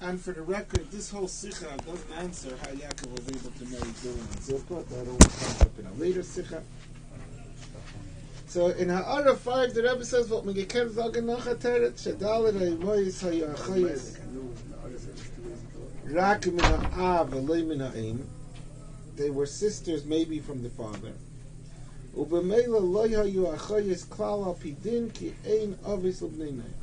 And for the record, this whole Sicha doesn't answer how Yaakov was able to marry Bilhah and Zilpah. That only comes up in a later Sicha. So in Ha'ara 5, the Rebbe says, "What megeken zagen noch ateret shedaled ha'imoyis ha'yachayis rak min ha'av v'loy min ha'im." They were sisters, maybe from the father. U'b'meila loy ha'yu achayis klal al pidin ki ein avis l'bnei nei.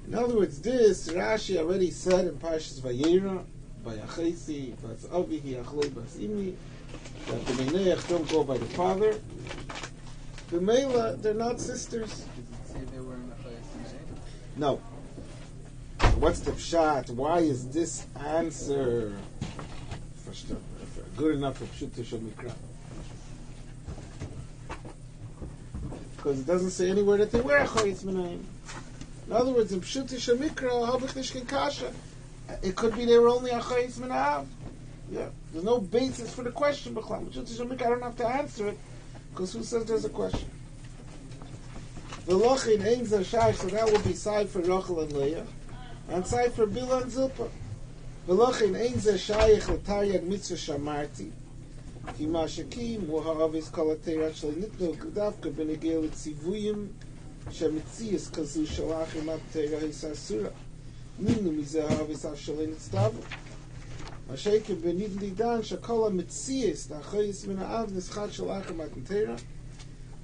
In other words, this Rashi already said in Parshas Vayera, by Achaysi, Bas Avihi, Achloi Bas Imi, that the Bnei don't go by the father. The Mela, they're not sisters. Does it say they were in Achayis? No. What's the pshat? Why is this answer good enough for Pshuta Shomikra? Because it doesn't say anywhere that they were Achayis Minayim. In other words, in Pshuta Shemikra, Habach Nishkin Kasha, it could be they were only Achayis Minav. Yeah, there's no basis for the question. Pshuta Shemikra, I don't have to answer it, because who says there's a question? V'lochin ein zer shaykh, so that will be side for Rachel and Leah, and side for Bilhah and Zilpah. V'lochin ein zer shaykh l'taryag mitzvah shamarti, ki ma shekim hu ha'avis kol ha'teirah shel nitnu davka b'negei l'tzivuyim shemitzias kazu shalachim ha'teirah hisasura ninu mizeh ha'avis ha'shalei nitzdavu Mashayke b'nid lidan shekol ha'mitzias l'achayis min ha'av nischad shalachim ha'teirah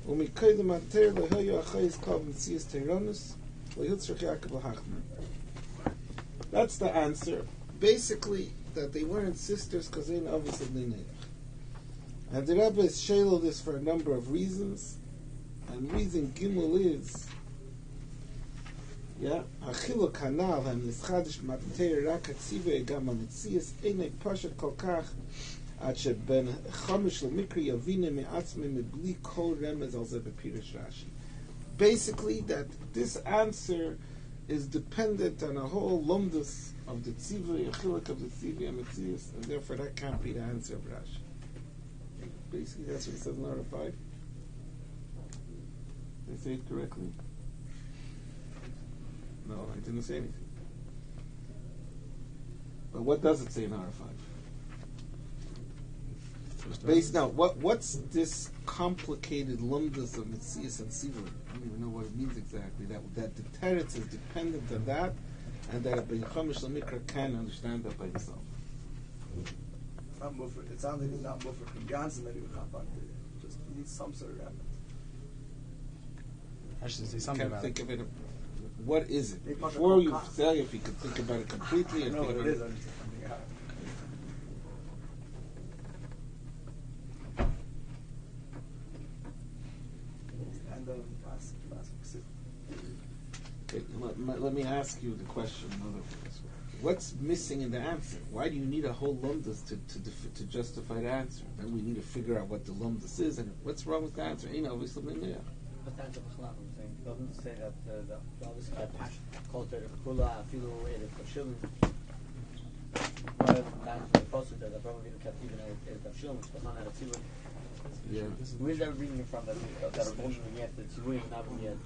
umikoydem ha'teirah lehoyu achayis kol mitzias teironus lehitzrach Yaakov l'hachman. That's the answer. Basically, that they weren't sisters because they didn't obviously b'nei. And the Rebbe is shaylo this for a number of reasons. And reason Gimel is, Achilo kanal ha'nischadish matteir rak hatzivei gam ha'mitzias einek pashat kol kach ad sheben chamish l'mikri yavine me'atzme mebli kol remez al zeh b'pirish Rashi. Basically, that this answer is dependent on a whole lumdus of the tzivei, a chiluk of the tzivei and mitzias, and therefore that can't be the answer of Rashi. Basically, that's what it says in Arah 5. Did I say it correctly? No, I didn't say anything. But what does it say in Arah 5? Now, what's this complicated lumdus of Mitzias and Sivur? I don't even know what it means exactly. That the teretz is dependent on that, and that a Ben Chamish Lamikra can understand that by himself. It sounds like it's not muffer from Johnson that he would hop on. Just needs some sort of evidence. I should say something about think of it. What is it? Before you say if you could think about it completely and know think what about it is. I'm just finding out. And last Okay, let me ask you the question another way. What's missing in the answer? Why do you need a whole lumdus to justify the answer? Then we need to figure out what the lumdus is and what's wrong with the answer. Ain't obviously in there. But that's what I'm saying. It doesn't say that the obvious passion called the kula filu ere kashim. But that's the process that probably the captive and the kashim, which was not a tzivur. Yeah. Where's that reading from that are born yet the tzivur is not yet.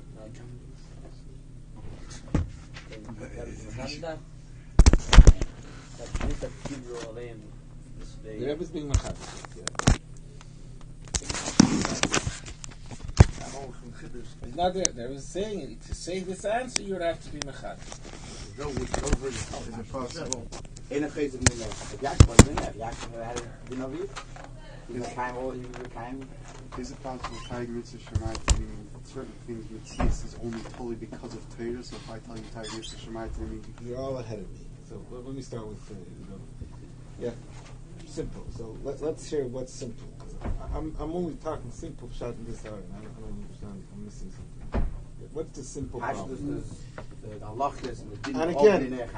The Rebbe is being machad. He's not there. They was saying to say this answer, you would have to be machad. Is it possible? In a case of Yaakov, Yaakov had been of you. He became all. He became. Is it possible Tiger Mitzvah Shemai to mean certain things Mitzias is only totally because of Torah? So if I tell you Tiger Mitzvah Shemai to mean you're all ahead of me. So let me start with simple. So let's hear what's simple. I'm only talking simple shot in this hour, and I don't understand. I'm missing something. What's the simple problem? The halachas and the din. And again,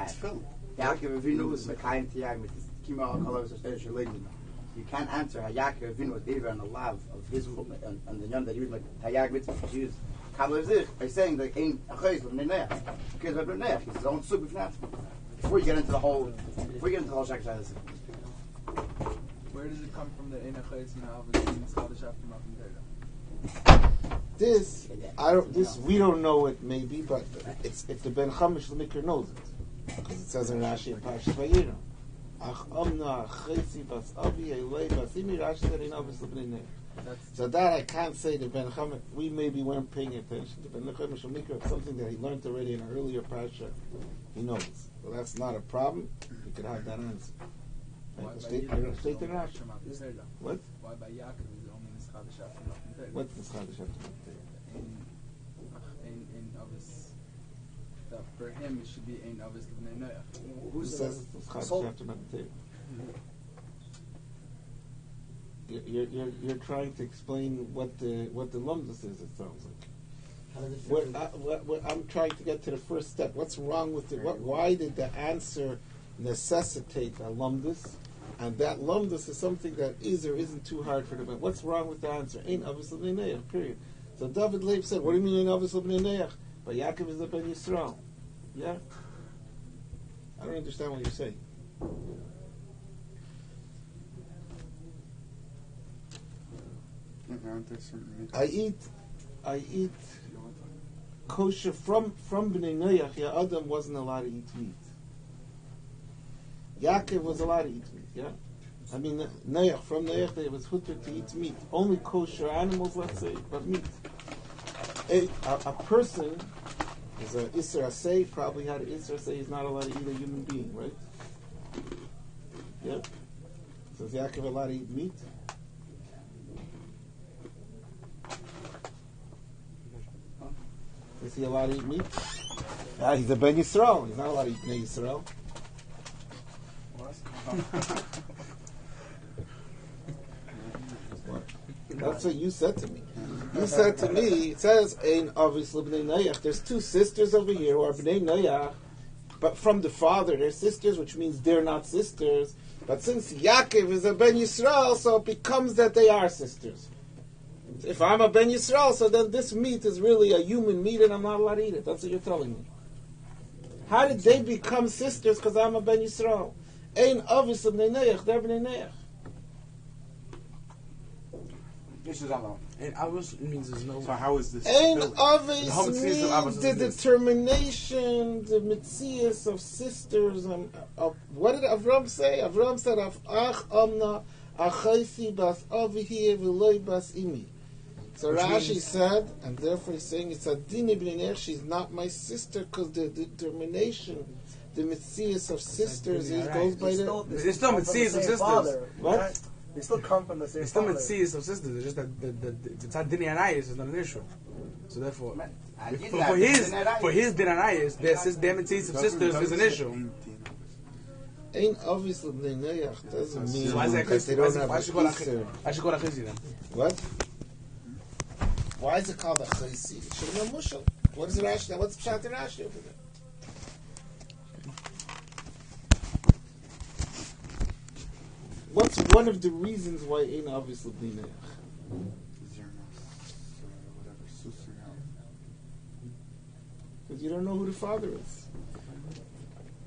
Yaakov Avinu is the kind of Yaakov with the Kima Akalos Especially Legend. You can't answer how Yaakov Avinu was ever on the love of his and the young that he was like Hayag Mitzvah. He used Kabbalah by saying that ain't a chayz with Neneach because of Neneach. He's his own super fnat. Before you get into the whole shakshas. Where does it come from the Ein HaChayis now? This we don't know it maybe, but it's if the Ben Chamish Lamikra knows it. Because it says in Rashi and Parshas Vayera. Ach omna chesi bas avi elei bas imi. Rashi said in Avis l'bnei neich. So that I can't say to Ben Chaim. We maybe weren't paying attention to Ben Chaim Shemikra. Something that he learned already in an earlier parsha. He knows. Well, that's not a problem. You could have that answer. Right? State the Rashi. What? Why by Yaakov is only Nischadish after Matan Torah? What's the Chadash after Matan In Avis, that for him it should be in Avis L'bnei Noach. Who says it's Chadash after Matan Torah? You're trying to explain what the lumdus is. It sounds like. I'm trying to get to the first step. What's wrong with it? Why did the answer necessitate a lumdus? And that lumdus is something that is or isn't too hard for the man. What's wrong with the answer? Ain't Avis L'bnei Noach. Period. So David Leib said, "What do you mean ain't Avis L'bnei Noach? But Yaakov is a Ben Yisrael." Yeah. I don't understand what you're saying. I eat kosher from Bnei Noach. Yeah, Adam wasn't allowed to eat meat. Yaakov was allowed to eat meat. Yeah, I mean Noach, from Noach they was hutter to eat meat. Only kosher animals, let's say, but meat. A person is a Isser Asay, probably had an Isser Asay. He's not allowed to eat a human being, right? Yeah. So is Yaakov allowed to eat meat? Is he allowed to eat meat? Yeah, he's a Ben Yisrael. He's not allowed to eat Bnei Yisrael. That's what you said to me. You said to me, it says, in obviously Bnei Noach, there's two sisters over here who are Bnei Noach, but from the father, they're sisters, which means they're not sisters. But since Yaakov is a Ben Yisrael, so it becomes that they are sisters. If I'm a Ben Yisrael, so then this meat is really a human meat and I'm not allowed to eat it. That's what you're telling me. How did they become sisters because I'm a Ben Yisrael? Ein Avis Bnei Noach, they're Bnei Noach. And Avis means there's no... So how is this? Ein built? Avis means the determination, the mitzias of sisters. And what did Avram say? Avram said, Ach amna achaisi bas avihi v'loi bas imi. So Rashi said, and therefore he's saying it's a dini b'nei Noach, she's not my sister, because the determination, the mitzias of sisters, it goes by the... There's still mitzias of sisters. What? They still come from the same It's still father. mitzias of sisters. It's just that the Dini Anayis is not an issue. So therefore, for his Dini Anayis, their mitzias of sisters is an issue. Ain't obviously Bnei Noach doesn't mean Why is that that they don't have I a should call sister. it Chizi then. What? Why is it called a chaysi? It should have been mushal. What is Rashi? Now what's Pshat in Rashi over there? What's one of the reasons why ain't obviously Bnei Noach? Because you don't know who the father is.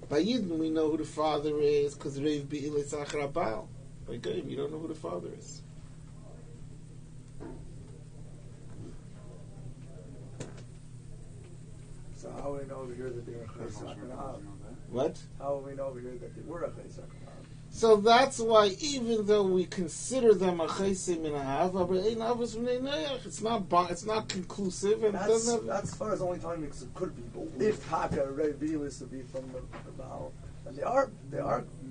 By Yidden we know who the father is because Reiv Be'ilei Tzachar Abal. By Goyim you don't know who the father is. So how will we know over here that they were Chaysak and Av? What? How will we know over here that they were a Chaysak and Av? So that's why, even though we consider them a chaysim and a hava, but ain't avos b'nei Noach. It's not conclusive, and it doesn't have. That's as far as only time because it could be. But if Haka Revilis to be from the Baal, and they are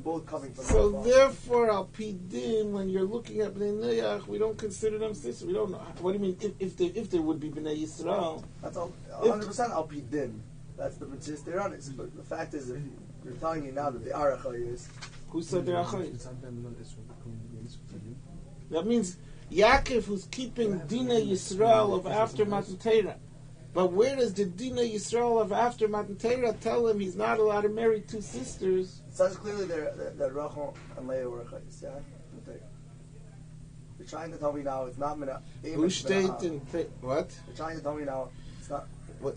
both coming from. So the therefore, al pidim, when you're looking at b'nei Noach, we don't consider them sisters. We don't know. What do you mean if they would be b'nei Yisrael? That's all. 100% al pidim. That's the mitzvah they're on it. But the fact is, if you're telling me now that they are a chayis. Who said they're achayis? That means Yaakov, who's keeping Dina Yisrael of after Matan Torah. But where does the Dina Yisrael of after Matan Torah tell him he's not allowed to marry two sisters? It says clearly that Rachel and Leah were a chayis. Yeah. You're trying to tell me now it's not mina. Who state in what? You're trying to tell me now it's not.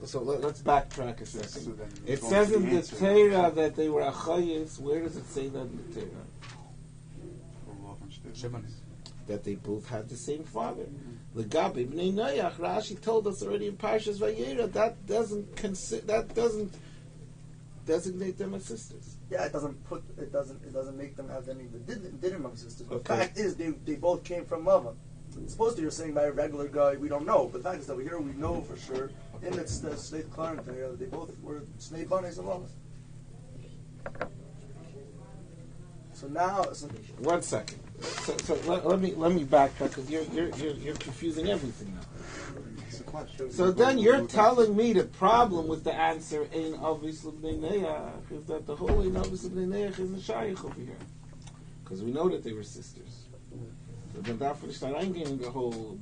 So let's backtrack a second. It says in the Torah that they were achayis. Where does it say that in the Torah? That they both had the same father. Legabe b'nei Noach. Mm-hmm. Rashi told us already in Parshas Vayera that doesn't designate them as sisters. Yeah, it doesn't make them have any of the dinim of sisters. But Okay. the fact is, they both came from Lava. Supposed to, you're saying by a regular guy, we don't know. But the fact is that we know for sure, in the Snake Clarence, they both were Snake Bunnies of Lava. So now, 1 second. So let me back because you're confusing everything now. It's a question. So then you're telling me the problem with the answer Ein Avis L'Bnei Neach is that the whole Ein Avis L'Bnei Neach is the Shaykh over here, because we know that they were sisters. So then that for the start, I'm getting the whole.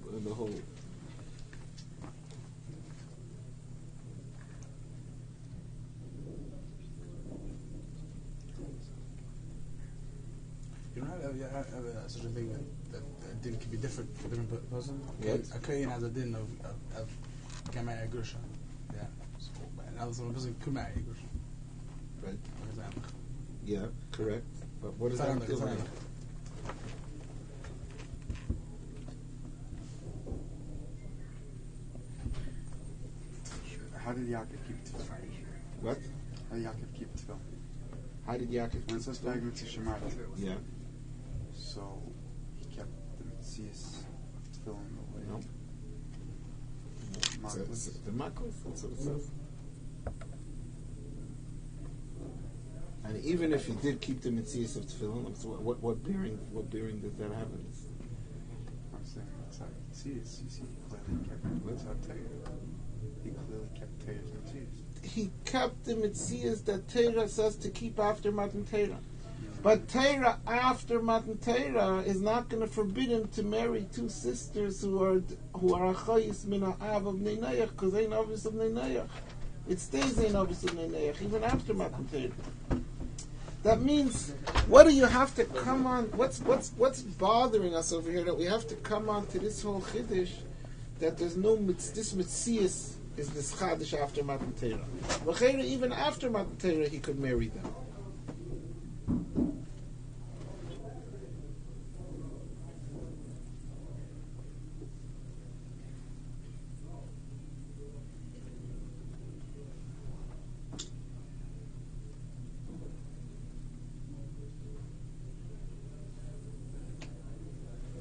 You don't have such a thing that a din can be different for different person. Yes. A kohen has a din of can marry a grusha. Yeah. So, and other person could marry a grusha. Right. For example. Yeah, correct. But what does that do? How did Yaakov keep tefillin? What? How did Yaakov keep tefillin? How did Yaakov? When it says Tag Mitzvah Shemarti, Yeah. so he kept the Mitzvahs of tefillin the way. No. Makos. The Makos, that's what it says. And even if he did keep the Mitzvahs of Tefillin, so what bearing does that have in this? I'm saying it's not Mitzvahs. You see, he clearly kept He clearly kept Torah's Mitzvahs. He kept the Mitzvahs that Torah says to keep after Matan Torah. But Torah after Matan Torah is not going to forbid him to marry two sisters who are achayis min ha'av of Bnei Noach, because they ain't obvious of Bnei Noach. It stays ain't obvious of Bnei Noach even after Matan Torah. That means, what do you have to come on? What's bothering us over here? That we have to come on to this whole chiddush that there's no this Metzias is this chadish after Matan Torah. Even after Matan Torah, he could marry them.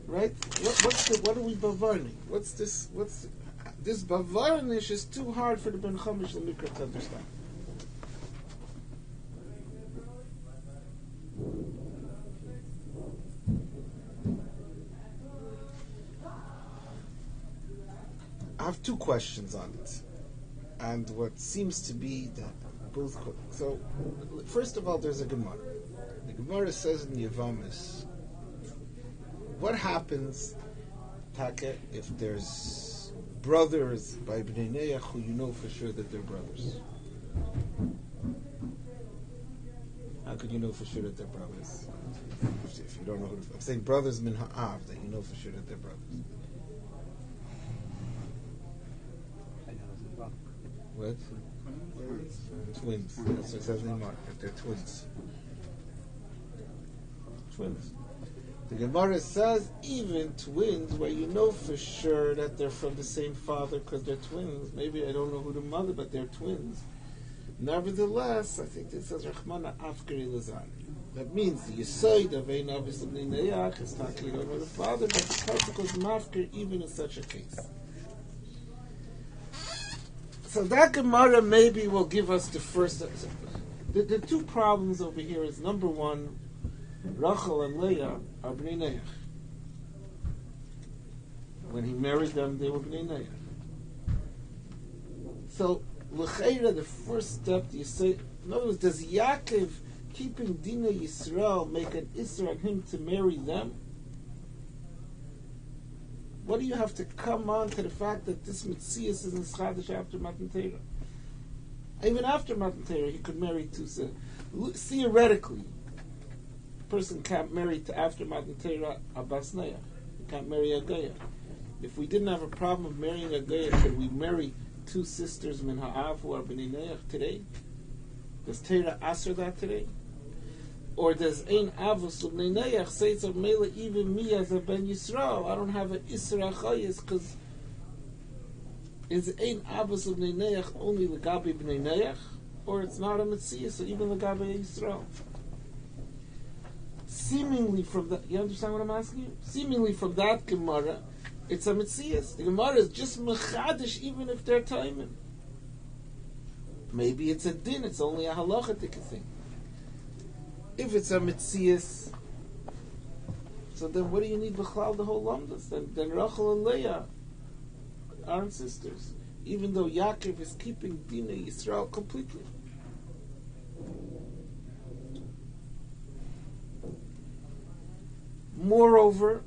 Right? What are we bavarning? What's this bavarnish is too hard for the Ben Chamish Lemikra to understand. I have two questions on it, and what seems to be that both. So, first of all, there's a Gemara. The Gemara says in Yavamis, what happens, Taka, if there's brothers by Bnei Noach who you know for sure that they're brothers? How could you know for sure that they're brothers? If you don't know I'm saying brothers min ha'av, that you know for sure that they're brothers. What? Twins. That's what it says in the mark, that they're twins. Twins. The Gemara says even twins, where you know for sure that they're from the same father because they're twins. Maybe I don't know who the mother, but they're twins. Nevertheless, I think it says Rachmana Afkari Lazani. That means the Yesod of Ein Avis L'Bnei Noach is talking over the father, but the particle is mafkir even in such a case. So that Gemara maybe will give us the first. The two problems over here is, number one, Rachel and Leah are Bnei Noach. When he married them, they were Bnei Noach. So, l'cheira, the first step, you say, in other words, does Yaakov, keeping Dina Yisrael, make an Isra on him to marry them? What do you have to come on to the fact that this Metzias is in Schadish after Matan Torah? Even after Matan Torah, he could marry two sisters. Theoretically, a person can't marry to after Matan Torah a Bas Noach. He can't marry a Goya. If we didn't have a problem of marrying a Goya, could we marry two sisters min ha'av who are Bnei Noach today? Does Torah answer that today? Or does Ein Avos L'Bnei Noach say it's a mele even me as a Ben Yisrael? I don't have an Isra Chayis because is Ein Avos L'Bnei Noach only L'gabi Bnei Noach? or it's not a Metzias, so even the Gabe Yisrael. Seemingly from that, you understand what I'm asking you? Seemingly from that Gemara, it's a Metzias. The Gemara is just Mechadish even if they're Taimim. Maybe it's a din, it's only a halachatik thing. If it's a Metzias, so then what do you need B'chlal the whole Lamdas? Then Rachel and Leah aren't sisters, even though Yaakov is keeping Dina Yisrael completely. Moreover,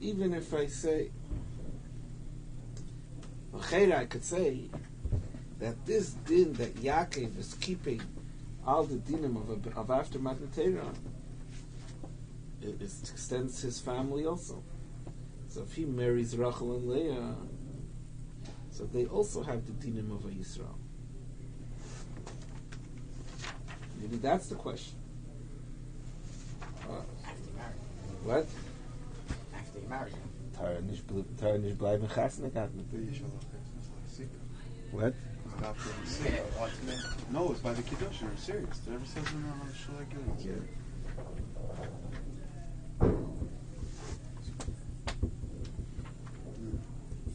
even if I say, I could say that this din that Yaakov is keeping all the dinim of after Matan Torah, it extends his family also. So if he marries Rachel and Leah, so they also have the dinim of a Yisrael. Maybe that's the question. What? After you marry him. Torah nicht bleiben chasnik hat mit. What? No, it's by the Kiddush. Are serious? It ever says in the Chelek? Yeah.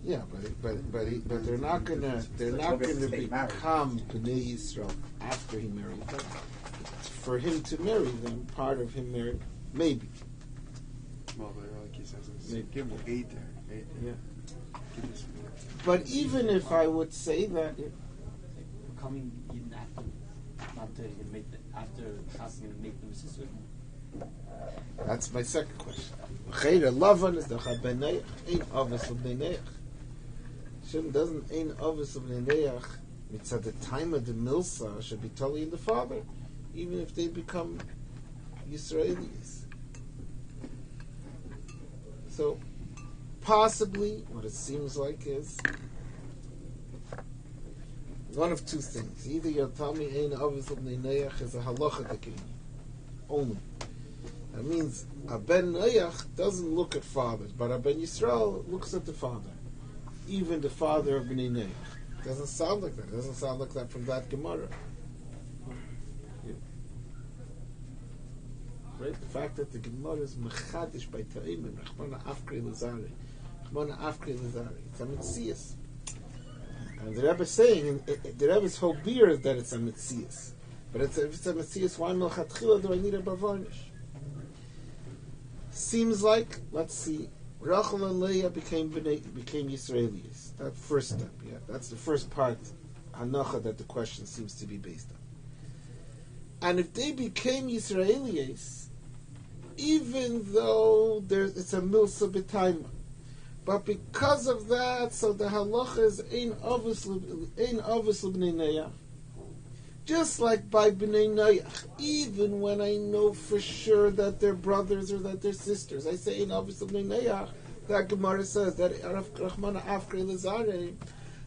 Yeah, but they're not gonna become Bnei Yisrael after he married them. For him to marry them, part of him married, maybe. Well, like he says, it's give him aid there. Yeah. But even if I would say that, Coming even after Matan, you can make after Chassan, you can make them sisters. that's my second question. Chayra Lavan is the Chabeneich, ain't obvious of Bnei Shem doesn't ain't obvious of Bnei it's at the time of the Milsa should be totally in the father, even if they become Yisraelis. So possibly what it seems like is one of two things. Either you'll tell me Ein Avos B'nei Noach is a halacha tekini only. That means a Ben Noach doesn't look at fathers, but a Ben Yisrael looks at the father, even the father of B'nei Noach. Doesn't sound like that. It doesn't sound like that from that Gemara. Yeah. Right? The fact that the Gemara is mechadish by ta'imim, Rachmana Afkri Lazari, Rachmana Afkri Lazari. It's a Metzias. And the Rebbe is saying, the Rebbe's whole beer is that it's a Metzias. But if it's a Metzias, why Melchatchila do I need a Bavarnish? Seems like, let's see, Rachel and Leah became Yisraelis. That first step, yeah. That's the first part, Hanacha, that the question seems to be based on. And if they became Yisraelis, even though it's a Milsa B'taima, but because of that, so the halacha is Ein Avos L'Bnei Noach. Just like by Bnei Noach, even when I know for sure that they're brothers or that they're sisters, I say Ein Avos L'Bnei Noach. That Gemara says that Rachmana Afkri Lazare.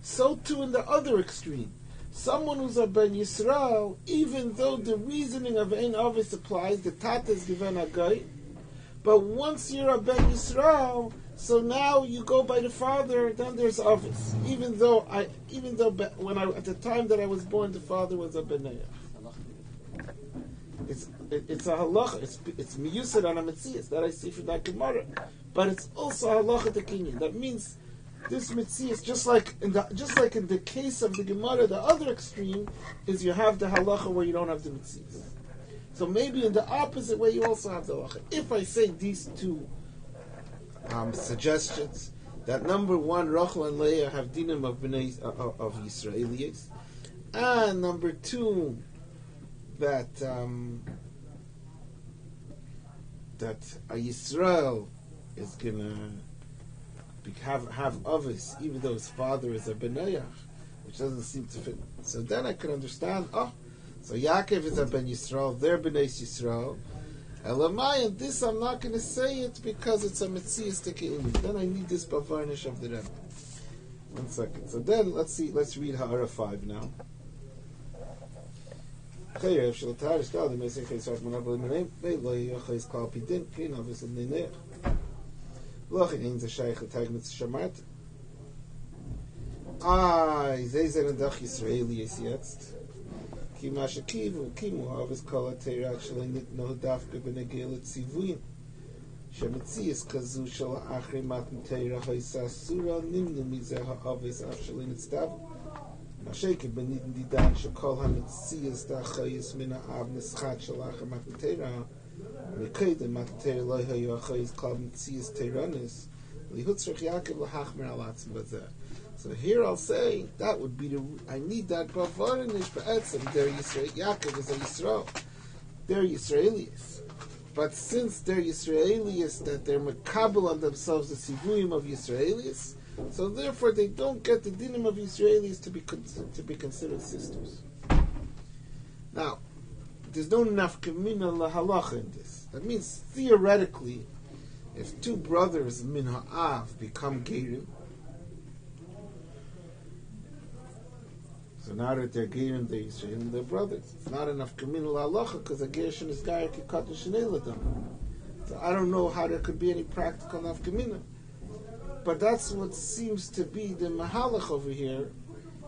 So too in the other extreme, someone who's a Ben Yisrael, even though the reasoning of Ein Avos applies, the Tata is given a guy, but once you're a Ben Yisrael, so now you go by the father, then there's Avos. Even though when at the time that I was born, the father was a Bnei. It's a halacha. It's miyusad on a metzias that I see from that Gemara, but it's also a halacha tekini. That means this metzias, just like in the case of the Gemara, the other extreme is you have the halacha where you don't have the metzias. So maybe in the opposite way you also have the halacha. If I say these two suggestions, that number one, Rachel and Leah have dinim of Yisraelis, and number two, that a Yisrael is gonna have Avos, even though his father is a B'nayach, which doesn't seem to fit. So then I could understand. So Yaakov is a Ben Yisrael, they're B'nai Yisrael. Elamai, and this I'm not going to say it because it's a Metzias Tekeilim. Then I need this Bavarnish of the Rebbe. 1 second. So then let's read Ha'ara 5 now. Lochin ein ze shaykh tag mit shamat. Ze sind doch Israelis jetzt. Ki ma shekivu, ki mu havis kol ha-teira shalei nitno dafka b'negel tzivuyim. Shemetzias kazu shel achri matan teira haisa sura nimnu mizeh ha'avis af shalei nitzdav. Masheke beniten di dan shekol ha-metzias da'achayis min ha'av nischat shel achri matan teira. Mekayde matan teira loi hayu achayis kol metzias teiranis. Lihutzrich Yaakov l'hachmer al atzim bazeh. So here I'll say that would be I need that bavarinish ba'etzim. They're Yisrael. Yaakov is a Yisrael. They're Yisraelis. But since they're Yisraelis, that they're makabel on themselves the sivuyim of Yisraelis, so therefore they don't get the dinim of Yisraelis to be considered sisters. Now, there's no nafkamina lahalacha in this. That means theoretically, if two brothers min ha'av become gerim, so now that they're gerim, they're Yisraelim, they're brothers. It's not enough kamin la'alacha because a gershon is gaya kikot shnei ladam. So I don't know how there could be any practical nafkamina. But that's what seems to be the mahalach over here,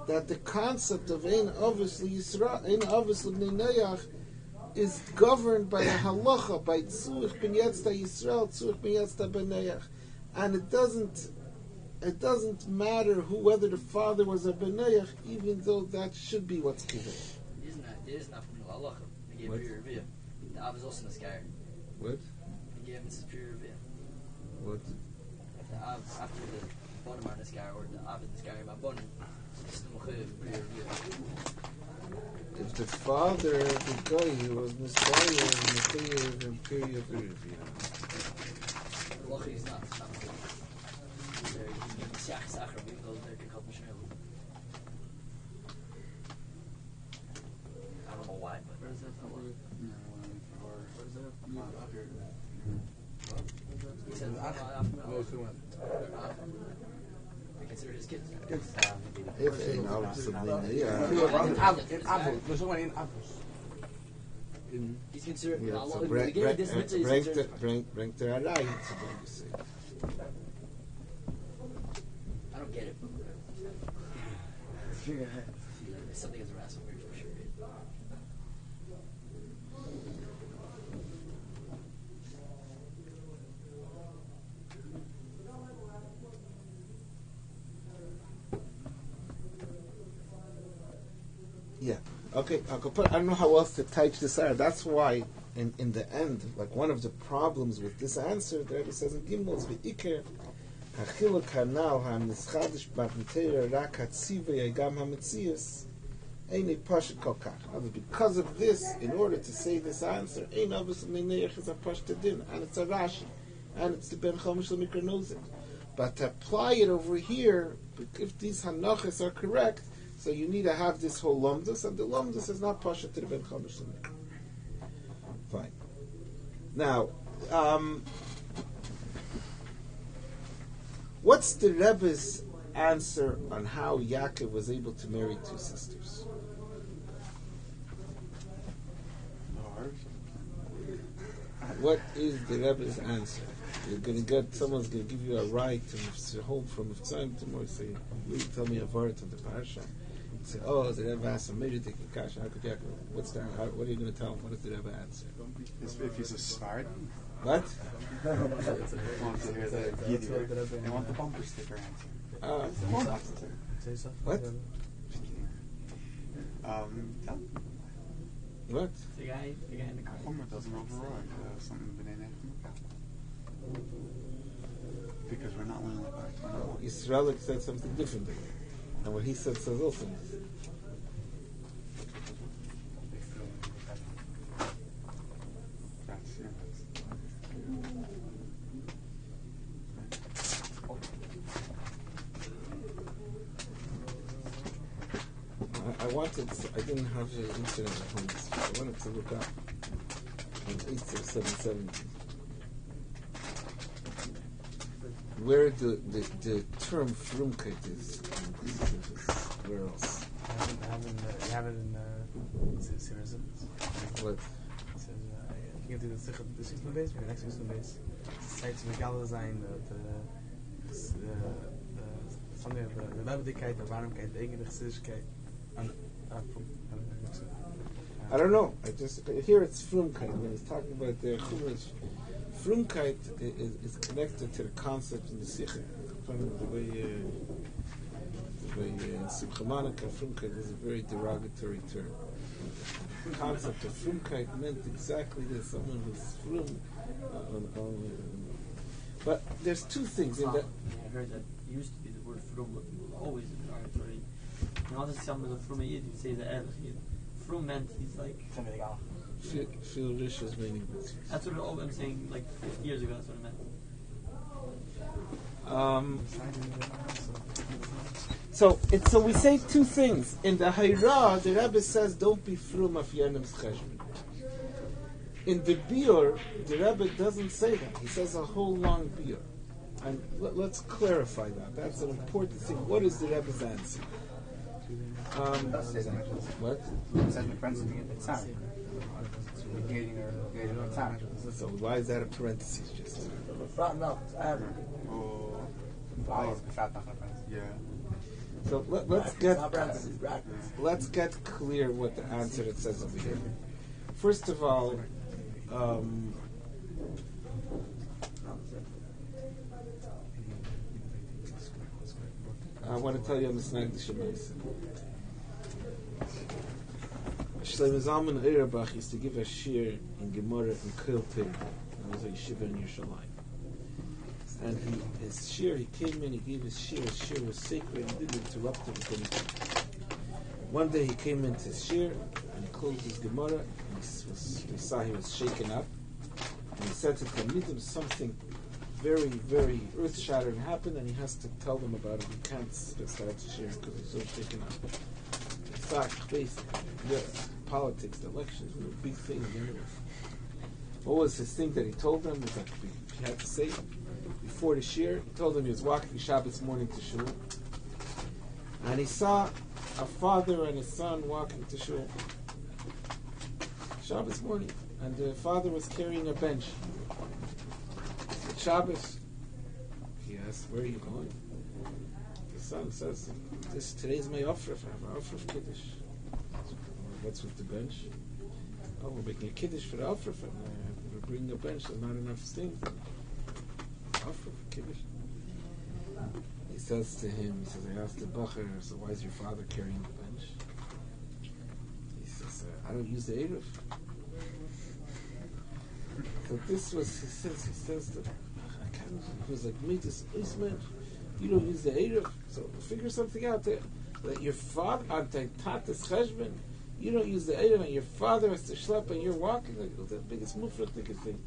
that the concept of ein avos Yisrael, ein avos l'bnei Noach, is governed by the halacha, by tzuch ben yetzta Yisrael, tzuch ben yetzta ben Noach, and it doesn't matter whether the father was a ben Noach, even though that should be what's given. There is not from the halacha. He gave pure review. The Av is also in the sky. What? He gave him pure review. What? If the Av after the bottom are in the sky, or the Av in the sky, my bottom, it's no pure review. If the father of the guy was Messiah and period of review. Halacha is not. Siach Sacher, even though they're called Mishnah. I don't know why, but Where is that from? what is that? He said, they consider his kids. If ein avos l'bnei Noach. He's considered. Yeah, so bring the Arai, you say. I don't get it. There's something as a rascal for sure. Yeah. Okay. I don't know how else to type this out. That's why, in the end, like one of the problems with this answer, the Rebbe says in Gimel is v'ikir hachiluk hanal ha'nischadish b'matera rak hatzivei gam hametzius einei pashut kol kach. Because of this, in order to say this answer, ein avos l'bnei Noach is a pashut din, and it's a Rashi, and it's the Ben Chomish L'Mikra knows it. But to apply it over here, if these hanachas are correct, so you need to have this whole lomdus, and the lomdus is not pasha to the Ben Chomish L'Mikra. Fine. Now, what's the Rebbe's answer on how Yaakov was able to marry two sisters? What is the Rebbe's answer? You're going to get, someone's going to give you a right to hold from time tomorrow, say, will you tell me a word on the parasha? Say, oh, the Rebbe asked a major taking cash. What's that? What are you going to tell him? What is the Rebbe answer? If he's a Sfard, What? I want to hear the Yiddish. I want the bumper sticker answer. Say something. What? Tell me. What? The guy in the car. Homer doesn't override something b'nei because we're not learning about it. Yisrael said something different again. And what he says also. I didn't have the internet at home, so I wanted to look up on 8770 where the term frumkeit is. Where else? You have it in Sichos. What? It says, looking into the system base, maybe next system base. Sites Megala sein, something of the Likkutei, the Varmkeit, the Eigene Chassidishkeit, and I don't know. I just here it's Frumkeit. When he's talking about the Chumash, Frumkeit is connected to the concept in the Sichos. The way in Simcha Monica, Frumkeit is a very derogatory term. The concept of Frumkeit meant exactly this: someone who's frum. But there's two things in that. I heard that it used to be the word frum was always derogatory. And all this someone was a frum yid, you'd say the Erlich yid. Frum meant he's like Feel rich is meaning. that's what I'm saying. Like 50 years ago, that's what it meant. So we say two things. In the Hayra, the Rebbe says, don't be frum of Yenem's cheshbon. In the Biur, the Rebbe doesn't say that. He says a whole long Biur. And let's clarify that. That's an important thing. What is the Rebbe's answer? What? It says in parentheses, it's not. Negating or it's not. So why is that a parenthesis just? Yeah. So let's get clear what the answer it says over here. First of all, I want to tell you on the Snag the Shemais. Shlomo Zalman Auerbach used to give a shiur in Gemara in Chelek. It was a yeshiva in Yerushalayim. And his shiur, he came in, he gave his shiur. His shiur was sacred, he didn't interrupt him with anything. One day he came into his shiur, and he closed his Gemara, and he saw he was shaken up. And he said to Talmidim something very, very earth-shattering happened, and he has to tell them about it. He can't start the shiur because he's so shaken up. In fact, politics, the elections were a big thing anyway. What was his thing that he told them? Was that he had to say before the shiur. He told them he was walking Shabbos morning to shul, and he saw a father and a son walking to shul Shabbos morning, and the father was carrying a bench. It's Shabbos. He asked, "Where are you going?" The son says, "Today's my offer. I have an offer of kiddush." What's with the bench? Oh, we're making a kiddush for the offer. We're bringing a bench. There's not enough steam. Offer for kiddush. He says to him, I asked the bacher, so why is your father carrying the bench? He says, I don't use the Eruv. So this was, he says that, I can't, he was like, me, this man, you don't use the Eruv. So figure something out there. That your father, Tatas Cheshbon, you don't use the Eruv, and your father has to schlep, and you're walking. Like, the biggest mufrach thing.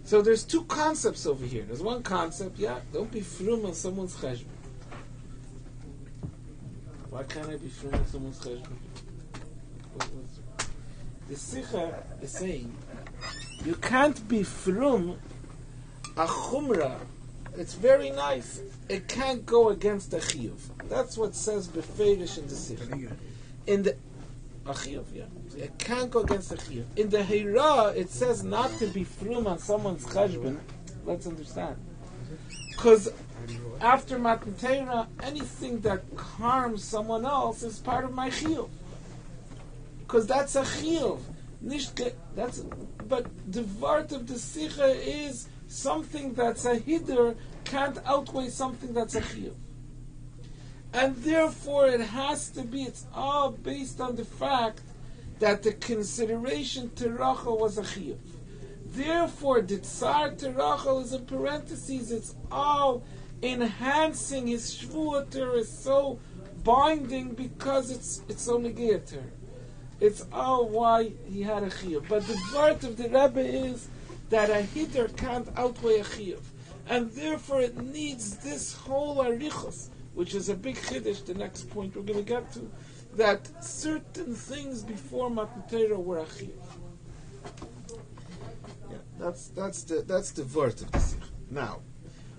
So there's two concepts over here. There's one concept, don't be frum on someone's cheshbon. Why can't I be frum on someone's cheshbon? The Sicha is saying you can't be frum a chumrah. It's very nice. It can't go against the chiyuv. That's what says beferish in the Sicha. In the chiyuv, it can't go against the chiyuv. In the Hira, it says not to be frum on someone's cheshbon. Let's understand. Because after Matan Torah, anything that harms someone else is part of my chiyuv. Because that's a chiyuv. But the vart of the Sicha is something that's a hider can't outweigh something that's a chiyuv. And therefore it has to be, it's all based on the fact that the consideration to Rachel was a chiyuv. Therefore the tsar to Rachel is in parentheses, it's all enhancing his shvuah is so binding because it's so negate her. It's all why he had a chiyuv. But the part of the Rebbe is that a hider can't outweigh a chiyuv. And therefore it needs this whole arichos, which is a big chiddush, the next point we're going to get to, that certain things before Matan Torah were a chiyuv. That's the vort of the Sicha. Now,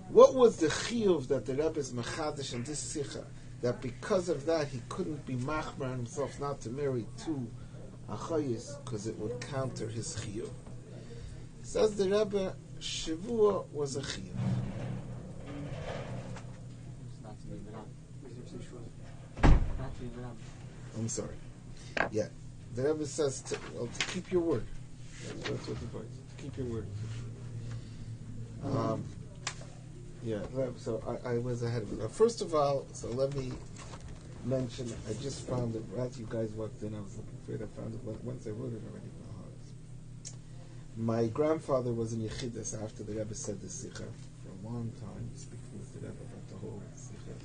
what was the chiyuv that the Rebbe is machadish in this Sicha? That because of that he couldn't be machmer on himself not to marry two achayis, because it would counter his chiyuv. Says the Rebbe, Shavua was a chiyuv. I'm sorry. Yeah, the Rebbe says to keep your word. That's what the point is. To keep your word. Yeah, so I was ahead of it. First of all, so let me mention, I just found it, as you guys walked in, I was looking for it, I found it once I wrote it already. My grandfather was in Yechidus after the Rebbe said the Sicha for a long time, speaking with the Rebbe about the whole Sicha.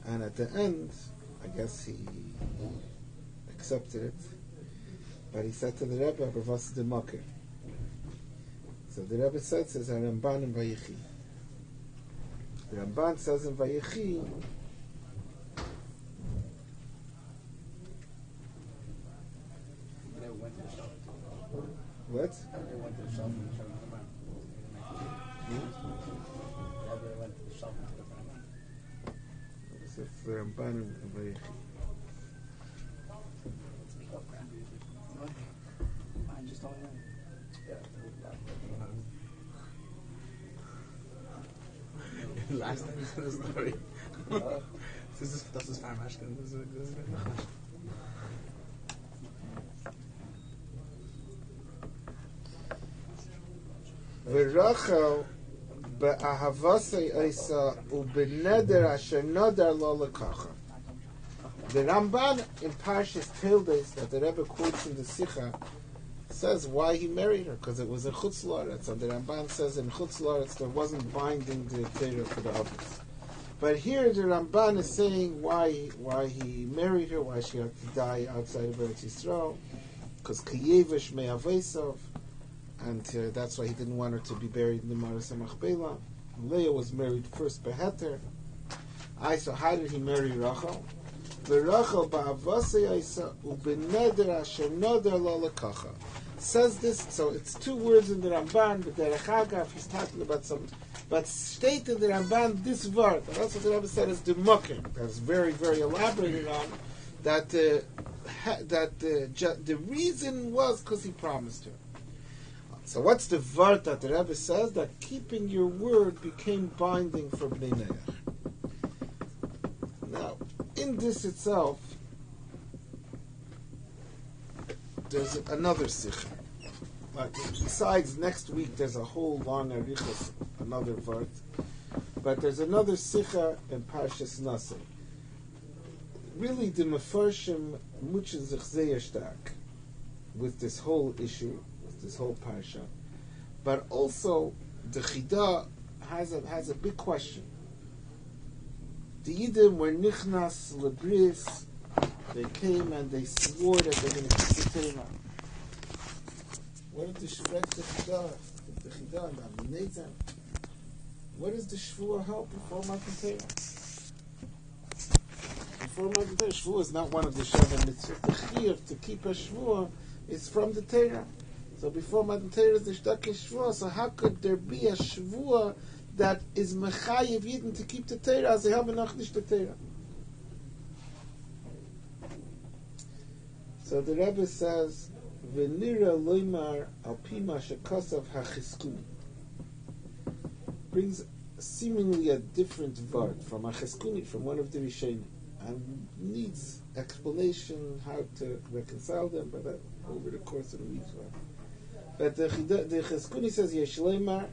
And at the end, I guess he accepted it, but he said to the Rebbe, "Bavas de Makir." So the Rebbe says Ramban in Vayechi. The Ramban says in Vayechi, what? It's the Ramban in Vayechi. Last time in the story. Das ist Farmashkin. Das ist V'rachel be'ahavasei eisa u'beneder asher nodar lo lekacha. The Ramban in Parshas Tildes that the Rebbe quotes in the Sicha says why he married her, because it was a chutz la'aretz. And the Ramban says in chutz la'aretz there wasn't binding the Torah for the others. But here the Ramban is saying why he married her, why she had to die outside of Eretz Yisrael, because Kiyevish me'avesov, and that's why he didn't want her to be buried in the Maras HaMachpelah. Leah was married first beheter. So how did he marry Rachel? V'Rachel ba'avasei Isa u'beneder asher nodar lo lekacha. Says this, so it's two words in the Ramban, but Derech Agav, he's talking about some, but state in the Ramban this word, and that's what the Rebbe said is the mukim. That's very, very elaborated on, that the reason was because he promised her. So what's the word that the Rebbe says? That keeping your word became binding for Bnei Noach. Now, in this itself, there's another Sicha. Like, besides next week, there's a whole long Arichas, another Vart. But there's another Sicha in Parshas Nase. Really, the Mefarshim muchen sich sehr stark with this whole issue, with this whole Parsha. But also, the Chida has a big question. The Yidden were nichnas lebris. They came and they swore that they're going to keep the Torah. What did the Chida, what does the Shvuah help before Matan Torah? Before Matan Torah, Shvuah is not one of the Shavim mitzvot. The Chiyuv to keep a Shvuah is from the Torah. So before Matan Torah is the Shtaki Shvuah. So how could there be a Shvuah that is Mechayev Yidden to keep the Torah as they have noch nicht the Torah? So the Rebbe says, "V'nira loymar al pima shekasav hachiskuni," brings seemingly a different word from hachiskuni, from one of the Rishonim, and needs explanation how to reconcile them, but that over the course of the week. But the Chizkuni says, "Yesh loymar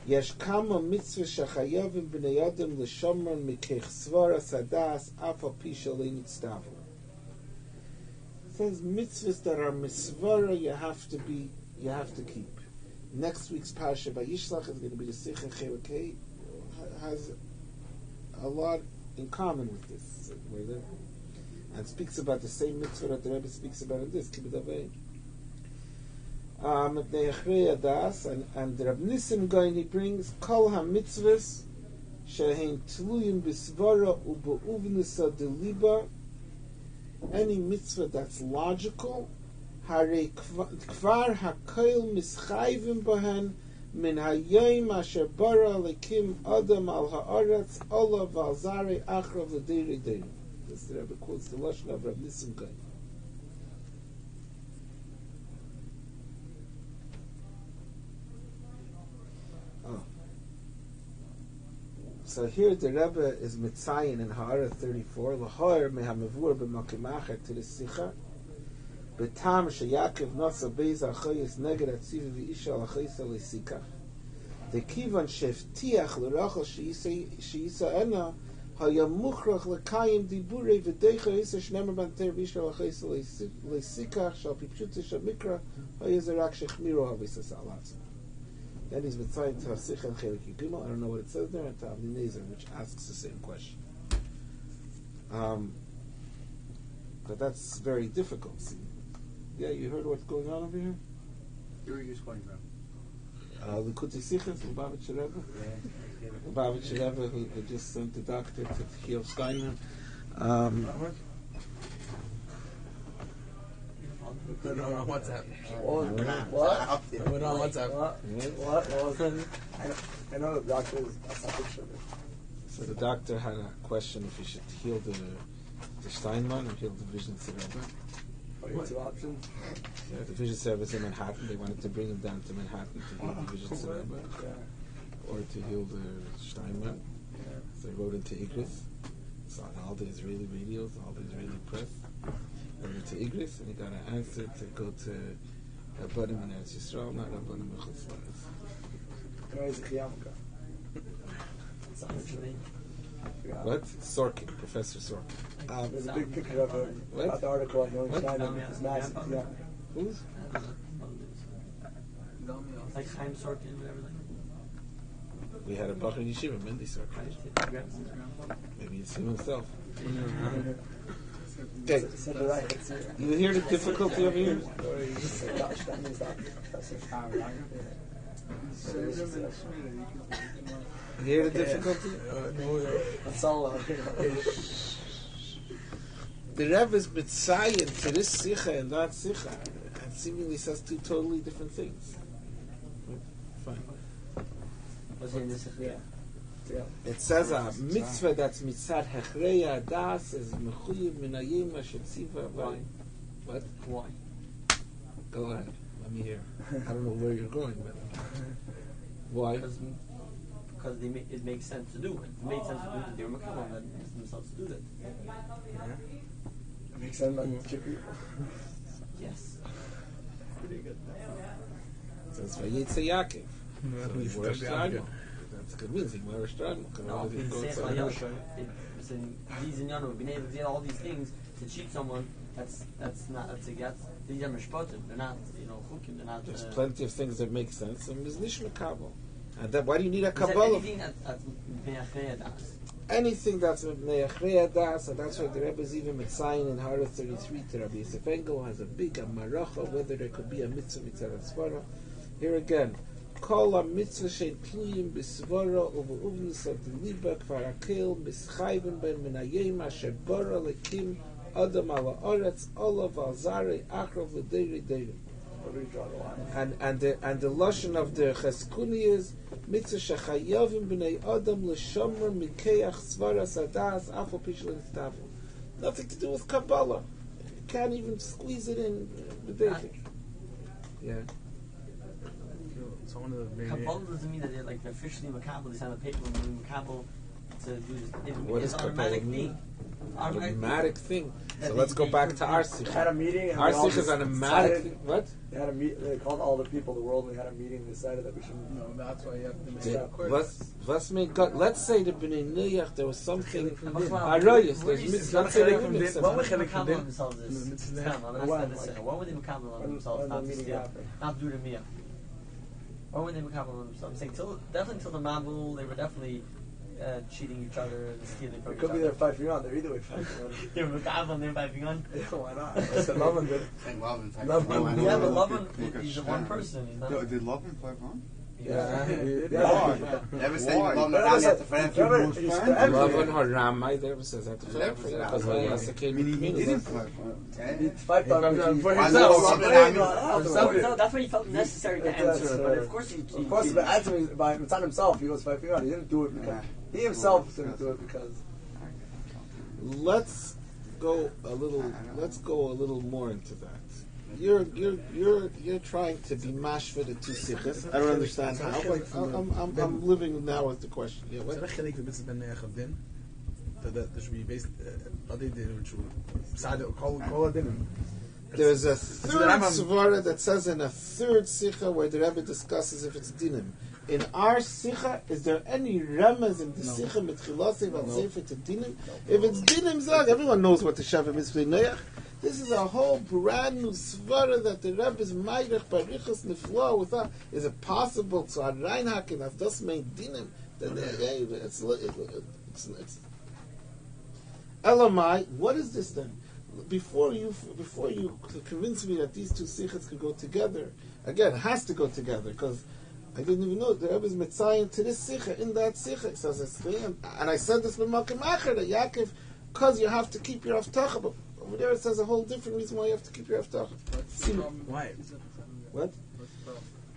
yesh kama mitzvah shachayavim b'nei adam l'shomran mikech svara sadas af al pi shalei nitztavu." Says mitzvahs that are misvara you have to keep. Next week's Parsha Vayishlach is going to be the Sicha Chelek, has a lot in common with this, and speaks about the same mitzvah that the Rebbe speaks about in this Kibbutz Avei. And the Rav Nisim Gaon, he brings Kol HaMitzvahs Shehein Tluyim B'Svara U'Ba'uvnisa Deliba. Any mitzvah that's logical, Hare Kvar HaKoil Mischayvim Bahen Min Hayayim Asher Bara Lekim Adam Al Haaretz Ola Valzare Achrav L'Deiri Deiri. This the Rebbe quotes the Lashon of Rav Nisim Gaon. So here the Rebbe is mitzayin in Ha'ara 34. L'hor mehamavur b'makimacher to the Sicha. B'tam sheYaakov nasa beiz achayis neged atzivi v'isha l'achayis l'sikach. The kivan sheftiach l'rachel she'isa ena haya muchrach l'kayim diburei v'deicha isa shnemer banter v'isha l'achayis l'sikach shal pipshutze shamikra haya zerak shechmiro havisas alatz. Then he's mitzayin to Hasicha and Chelek Yigimel. I don't know what it says there, and to Avnei Nezer, which asks the same question. But that's very difficult. See? Yeah, you heard what's going on over here? Where are you quoting from? Likkutei Sichos, Lubavitch Rebbe. Lubavitch Rebbe, who just sent the doctor to heal Steinman. Put it on WhatsApp. What? Put it on WhatsApp. What? I know the doctor is a picture of it. So the doctor had a question if he should heal the Steinman or heal the Vision Rebbe. Two options. Yeah, the Vision Rebbe is in Manhattan. They wanted to bring him down to Manhattan to heal the Vision Rebbe, or to heal the Steinman. So they wrote into Igris. Saw all the Israeli radios, all the Israeli press. Went to Igris, and he got an answer to go to Rabbanim in Eretz Yisrael, not Rabbanim in Chutz La'aretz. What? Sorkin, Professor Sorkin. There's a big picture of it. About the article on Young Steinman. It's massive. Yeah. Who's? Like Chaim Sorkin, whatever. We had a Bachar Yeshiva, Mendy Sorkin. Maybe it's him himself. Okay. You hear the difficulty over here? You hear the difficulty? That's all. The Rebbe is mitzayin to this Sicha and that Sicha, and seemingly says two totally different things. Fine. What's in this? It says a mitzvah that's mitzad hechreya das is mechuyev minayim ashetziva. What? Why? Go ahead. Let me hear. I don't know where you're going, but why? Because it makes sense to do it. It makes sense to do that they were makabel and asked themselves to do that. It makes sense on people. Yes. Pretty good. It says Vayeitze Yaakov. So he wore a stragel. That's good news. He wore a stragel. No, it says like Yosha. It's in these in Yano, being able to get all these things to cheat someone. That's not that's a get. These are mishpatim. They're not chukim. They're not. There's plenty of things that make sense, and there's nish makabel. And that, why do you need a Is kabbalah? anything that's me'achrei das? Anything that's me'achrei das, and that's why the Rebbe is even mitzayin in Hara 33 to Rabbi Yosef Engel has a big maracha whether there could be a mitzvah mitzvah svara. Here again, kol a mitzvah shein tluyim b'svara uve'uvnus of the liba kvar akel mischayven ben minayim asher bara lekim adam ala oretz olav al zarei achrov l'deiri deiri. And the lashon of the Cheskuni is mitzvah shechayavim b'nei adam l'shomer mikeach svaras adas afal pishul niftavu. Nothing to do with Kabbalah. You can't even squeeze it in the day. Yeah. So one of the Kabbalah doesn't mean that they're like officially makabel. They sign a paper and doing makabel to do this. What It's does an automatic Kabbalah mean? thing. Automatic thing. So let's go back to our Sikh. They had a meeting. And Our they all Sikh is an automatic thing. What? They had a meet. They called all the people of the world. And they had a meeting and decided that we should. No, that's why you have to make Yeah. it court. Let's make God. Let's say the Bnei Nuyach there was something. Arayos. Let's say they could make What would sense. they makabel on themselves this? What would they makabel on themselves not to steal, not do the miyah? Why would they makabel on themselves? I'm saying definitely till the mabul, they were definitely cheating each other and stealing from It each could other. be they're fighting on. They're either way fighting on. They were makabel and they're fighting on. Yeah, why not? I said Lovin did. Lovin. Yeah, but Lavan, he's one person. He's not. Did Lovin play wrong? Yeah. Never say Why? Lovin around at the friend. Lavan Haramai never says that to Never for said that that. because when he has a kid, Meaning he didn't play It's fight on For So that's why he felt necessary to answer. But of course, Of course, but answering by it's not himself. He was fighting on. He didn't do it because he himself didn't do it because. let's go a little more into that. you're trying to be mashva the two sichos. I don't understand how. I'm living now with the question. Yeah, what? There's a third svara that says in a third sicha where the Rebbe discusses if it's dinim. In our sicha, is there any remez in the sicha mitchilasi v'alsefer to dinim? If it's dinim zag, everyone knows what the shavim is v'neyach. This is a whole brand new svara that the Rebbe is meigrech barichas nifla without. Is it possible to reinhak and have das made dinim? Then it's Elamai. What is this then? Before you convince me that these two sichas could go together, again, it has to go together because I didn't even know the Rebbe is mitzayin to this sicha in that sicha. It says it's and I said this b'malkim acher that Yaakov, because you have to keep your avtacha, but over there it says a whole different reason why you have to keep your avtacha. Why? What?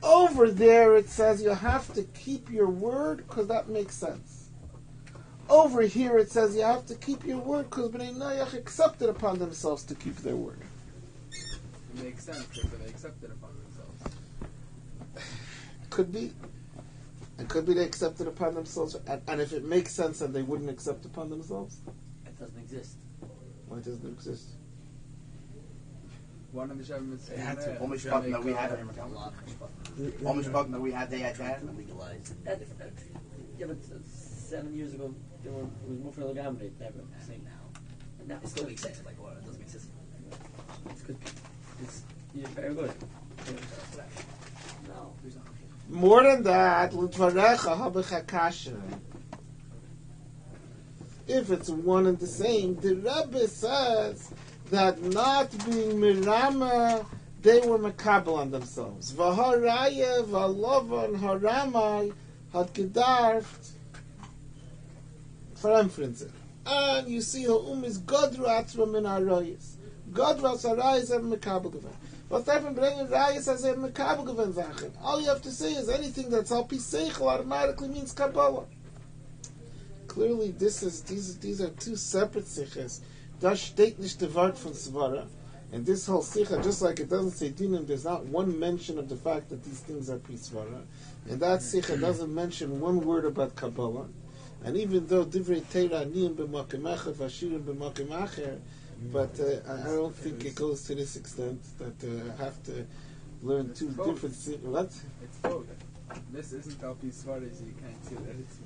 Over there it says you have to keep your word because that makes sense. Over here it says you have to keep your word because Bnei Noach accepted upon themselves to keep their word. It makes sense because they accepted upon themselves. Could be. It could be they accepted upon themselves, and if it makes sense and they wouldn't accept upon themselves? It doesn't exist. Why doesn't it exist? One of the Shavim is saying Almost spoken that we had him. Almost spoken that we had they had that. Legalized. Yeah, but 7 years ago, it was more for the gamble. Never saying now. And now it still makes sense. Like, what? It doesn't make sense. It's good. You're very good. No, there's not. More than that, l'tvarecha habecha kasha. If it's one and the same, the Rebbe says that not being mirama, they were makabel on themselves. V'haraya v'alovan haramai had gedarft verempfrinzen. And you see, ha'um is godru atzva min harayis. Godru as harayis have makabel gevan. What's happened? Bringing rayis as a makabel gevan zachen. All you have to say is anything that's al pi seichel automatically means kabbalah. Clearly, these are two separate sichas. Das steht nicht the word von svara, and this whole sicha, just like it doesn't say dinim, there's not one mention of the fact that these things are pri svara, and that sicha doesn't mention one word about kabbalah. And even though divrei teira niyim b'makim acher v'ashirim b'makim acher, but I don't think it goes to this extent that I have to learn two different sichas. What? It's both. This isn't al pi svara, so you can't see that it's.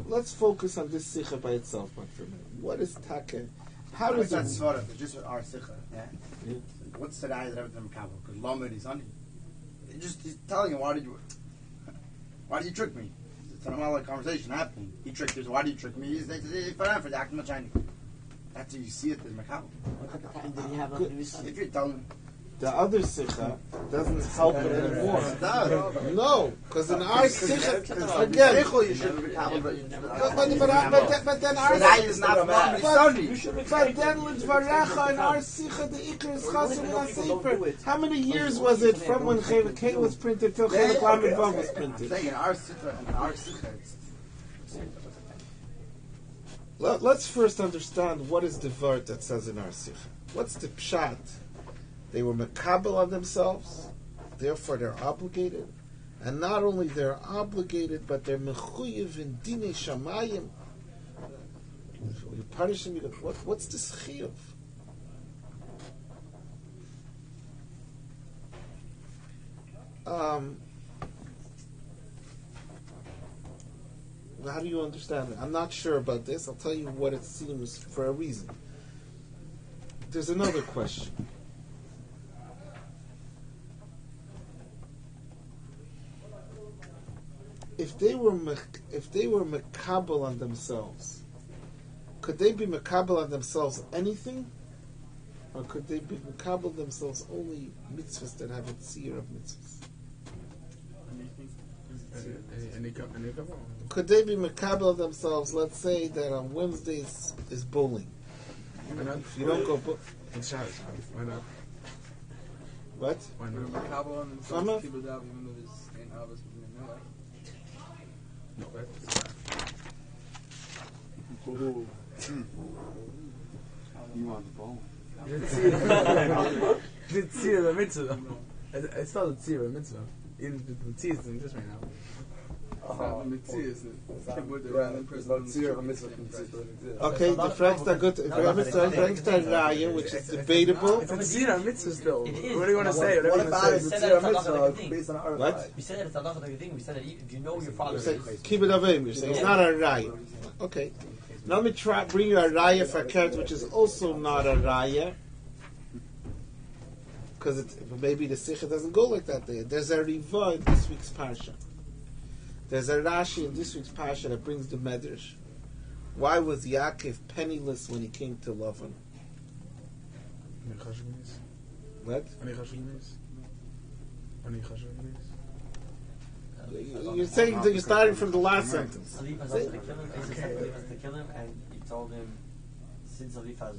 Let's focus on this sicha by itself, but for a minute. What is taka? How does that it? svara? Just our sicha, yeah. What's the guy that everything makabel? Because lamed is on. He's telling you why did you trick me? It's a normal conversation happening. He tricked you. So why did you trick me? He's for the acting Chinese. That's how you see it as makabel. What type of time did he have on the receipt? If you're telling me. The other sicha doesn't help it anymore. It does. No, because in our sicha, again, You should be makabel, but then our that is not but then l'dvarecha in our sicha the ikar is chasam l'sefer. How many years was it from when Chelek was printed till Chelek Lamed Vav was I'm printed? saying in our sicha, Let's first understand what is the word that says in our sicha. What's the pshat? They were makabel on themselves, therefore they're obligated. And not only they're obligated, but they're mechuyev in dinei shamayim. You punish them, what's this chiyuv? How do you understand it? I'm not sure about this. I'll tell you what it seems for a reason. There's another question. If they were makabel on themselves, could they be makabel on themselves anything, or could they be makabel themselves only mitzvahs that have a tzir of mitzvahs? Could they be makabel themselves? Let's say that on Wednesdays is bowling. If you don't go Why not? What? Why not? Makabel on themselves, people doubt even though this ain't obvious within their life. No, You want the ball. The tzir of mitzvah. It's not the tzir of mitzvah. Even the tzir is in this right now. Okay, the Franks are good. Franks are Raya, which is debatable. It's a tzir of mitzvah still. It is. What do you want to say? What about it? We said that it's a Based on our What? We said that it's a halachic thing. We said that if you know your father is Keep it avim. You're saying it's not a Raya. Okay. Now let me bring you a Raya for Keret, which is also not a Raya. Because maybe the Sikha doesn't go like that there. There's a Riva in this week's Parsha. There's a Rashi in this week's Parsha that brings the Medrash. Why was Yaakov penniless when he came to Lavan? What? You're saying that you're starting from the last sentence. Eliphaz wanted to kill him. He said Eliphaz to kill him, and he told him since Eliphaz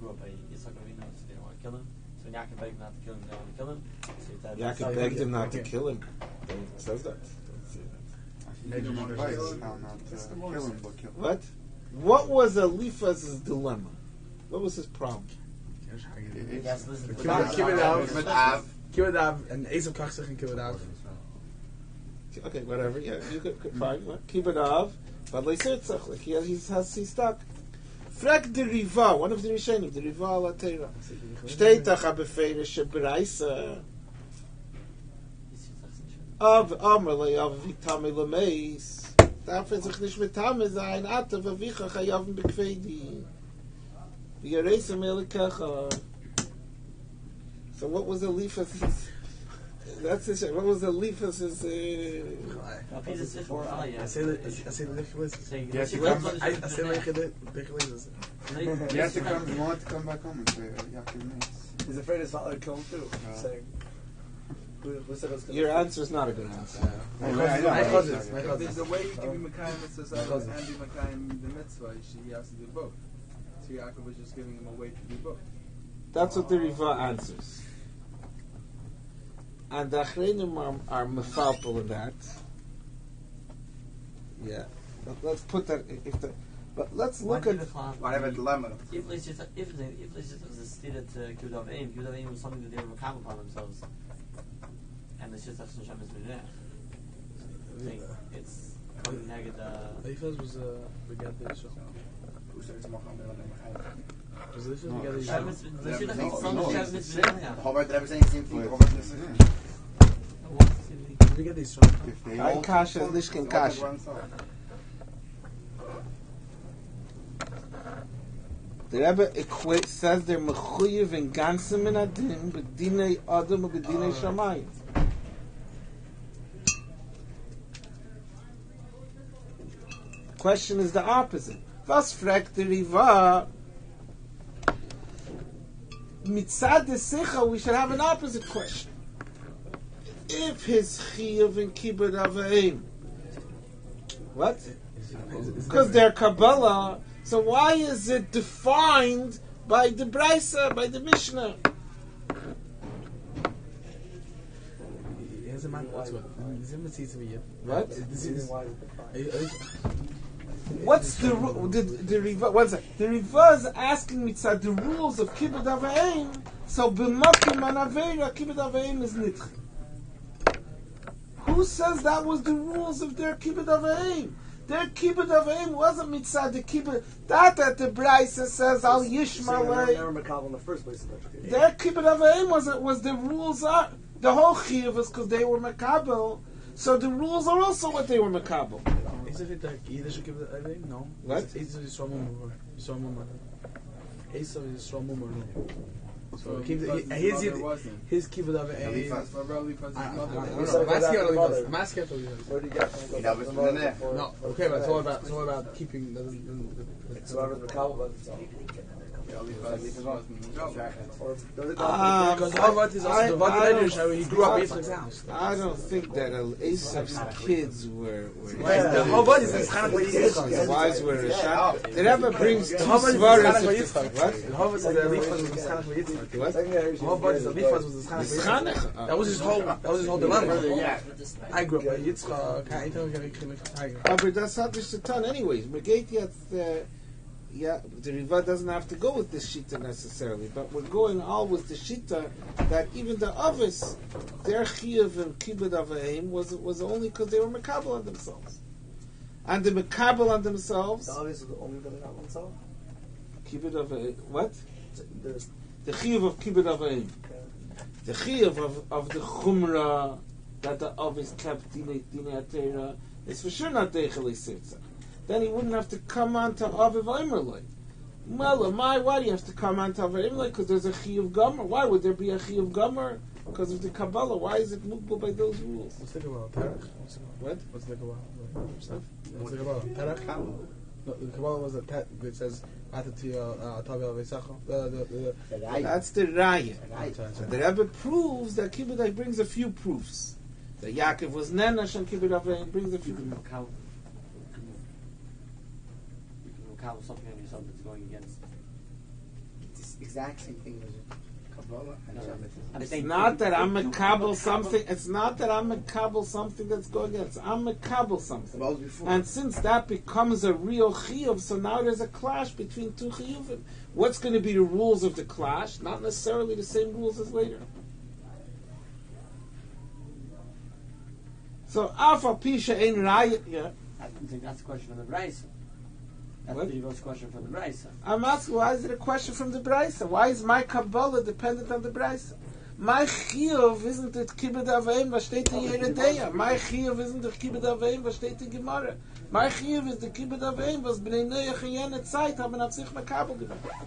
grew up a Yitzchak Avinu, so they didn't want to kill him. So when Yaakov begged him not to kill him, they want to kill him. So Yaakov begged him not to kill him. It says that. What? What was Eliphaz's dilemma? What was his problem? Yes, listen to Kibbutz Av and Esav Kachsich and Kibbutz Av. Okay, whatever. Yeah, you could fine. Kibbutz Av, but Leisertzach, like he's stuck. Frag the Riva, one of the Rishonim, the Riva ala Teira. Shteitach habefeirish shebraisa. Av Amalei Av Vitame Lameis. Darf sich nicht mit Tame sein, Atav Avicha Chayavim Bekveidi. V'yareisa Melekacha. So what was Eliphaz's? That's his. What was Eliphaz's? I say the Likkutei. Yes, I say the Likkutei. You have to come. You want to come back home and say Yaakov Meis. He's afraid his father would kill him too. Saying. Your answer is not a good answer. The way you give Mekayim mitzvahs and be Mekayim the mitzvah, he has to do both. So Yaakov was just giving him a way to do both. That's what the Riva answers. And the Achreinim are mefalpel in that. Yeah. But let's put that. But let's look at Whatever dilemma. If it's just a stated Kibbutz Av Aim, Kibbutz Av Aim was something that they were makabel upon themselves. And it's just Hashem is Mineh. I think it's coming negative. Eliphaz was begat show. Who said it's Mohammed? Was Eliphaz begat Hobart, did I ever say the same thing? begat show? Ein Kasha, Lishkin Kasha. The Rebbe says they're mechuyev in ganzim in adin, b'dinei adam and b'dinei shamayim. The question is the opposite. Was fragt the Riva? Mitzad the Sicha, we should have an opposite question. If his chiyuv in kibbutz avayim, what? Because they're Kabbalah. So why is it defined by the Brisa, by the Mishnah? What? What's the Riva? One second. The Riva is asking me the rules of Kibbutz Avayim. So b'makim an Aveira, Kibbutz Avayim is nitchi. Who says that was the rules of their Kibbutz Avayim? Their Kibbutz Avayim wasn't mitzad the Kibbutz. That the Brisa says al Yishmalei. They were makabel in the first place. Their Kibbutz Avayim was the rules are the whole chiyuv is because they were makabel. So the rules are also what they were makabel. Is it like Yiddish Kibbutz Avayim? No. What? Esav is Yisrael Mumar. So his Kibbutz Avayim. I'm asking Where do you get from? No, okay, but it's all about keeping the It's whoever's makabel by themselves. Because Harvard is also the Vayeitze how he grew up in Yitzchak's house. I don't think that Esav's kids were The Harvard is kind of like Yitzchak. the wives were Rishon. The Rebbe brings two Harvard is svaras. kind of like Yitzchak. What? The Harvard is the Eliphaz was kind of like Yitzchak. What? Harvard is the Eliphaz was kind of like Yitzchak. That was his whole dilemma. I grew up in Yitzchak. But that's not just a ton. Anyways, Megati Yeah, the Riva doesn't have to go with this shita necessarily, but we're going all with the shita that even the Avis, their chiyuv and kibbud avayim was only because they were mekabel on themselves, and the mekabel on themselves. The Avis is only the mekabel on themselves. Kibbud avayim. What? The chiyuv of kibbud avayim. The chiyuv of the chumrah that the Avis kept dinei atera is for sure not deichel sirtzah. Then he wouldn't have to come on to Aviv Omerloi. Well, why do you have to come on to Aviv Omerloi? Because there's a Chiyuv Gomer. Why would there be a Chiyuv Gomer? Because of the Kabbalah. Why is it movable by those rules? What's the Kabbalah? Tarek? What? What's the Kabbalah? What's the Kabbalah? Tarek? No, the Kabbalah was a tet that says, that's the Raya. So the Rebbe proves that Kibbutz brings a few proofs. That Yaakov was Nenash and Kibbutz brings a few proofs. Something on yourself that's going against. It's the exact same thing as Kabbalah and Shabbat. It's not that I'm a Kabbal something. It's not that I'm a Kabbal something that's going against. I'm a Kabbal something. And since that becomes a real chiyuv, so now there's a clash between two chiyuvim. What's going to be the rules of the clash? Not necessarily the same rules as later. So Alpha Pisha ain't right. Yeah. I think that's a question from the Brisa. That's What? the Yivo's question from the Brisa. I'm asking, why is it a question from the Brisa? Why is my Kabbalah dependent on the Brisa? My chiyuv isn't the kibbud avayim v'shteit in Yeredeya. My chiyuv isn't the kibbud avayim v'shteit in Gemara. My chiyuv is the kibbud avayim v's b'nei neyach in yenet zeit haben auf sich mekabel gemacht.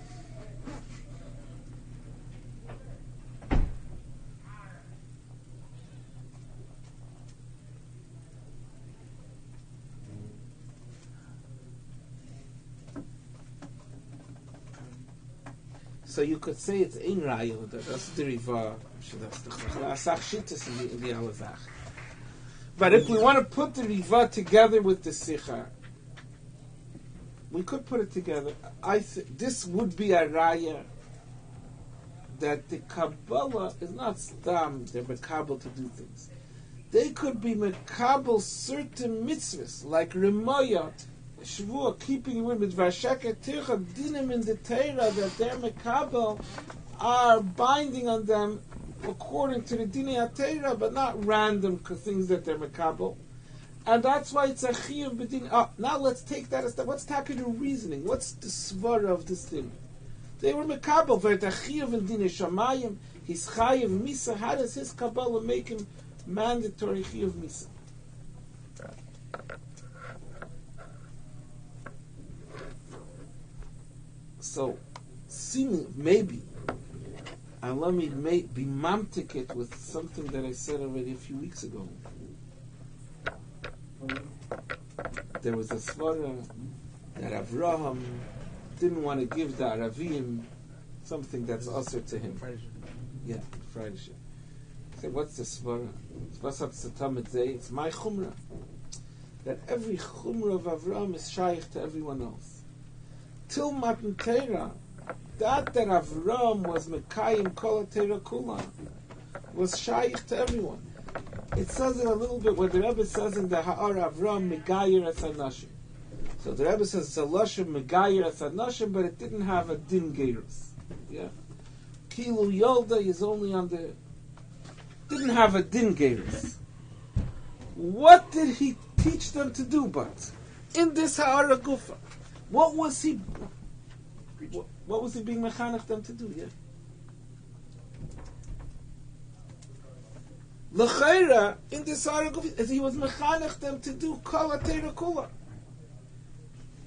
So you could say it's in Raya, that's the Riva, that's the Asach Shittas in the Alazach. But if we want to put the Riva together with the Sicha, we could put it together. This would be a Raya that the Kabbalah is not stam, they're Mekabel to do things. They could be Mekabel certain mitzvahs, like Remoyat, Shavua, keeping with Vasheket Tircha, dinim in the Torah that their Mekabel are binding on them according to the Dinei HaTorah, but not random things that they're Mekabel. And that's why it's a Chiyuv B'din. Now let's take that as that. What's Taka the reasoning? What's the svara of this thing? They were Mekabel, but a Chiyuv in Dinei Shamayim, his Chayiv Misa. How does his Kabbalah make him mandatory Chiyuv Misa? So, maybe, and let me be mamtik it with something that I said already a few weeks ago. There was a svara that Avraham didn't want to give the Aravim something that's also to him. Yeah, Friday. He said, what's the svara? It's my chumrah. That every chumrah of Avraham is shaykh to everyone else. Till Matan Torah, that Avraham was Mekayim Kol HaTorah Kula, was shaykh to everyone. It says it a little bit where the Rebbe says in the Ha'ar Avraham Megayer Es HaNashim. So the Rebbe says it's a Lashon Megayer Es HaNashim, but it didn't have a Din Geirus. Yeah. Kilu Yolda is only on the... didn't have a Din Geirus. What did he teach them to do but? In this Ha'ar Gufa. What was he being mechanech them to do? Yeah. L'chayra in this article, he was mechanech them to do kol HaTorah kula.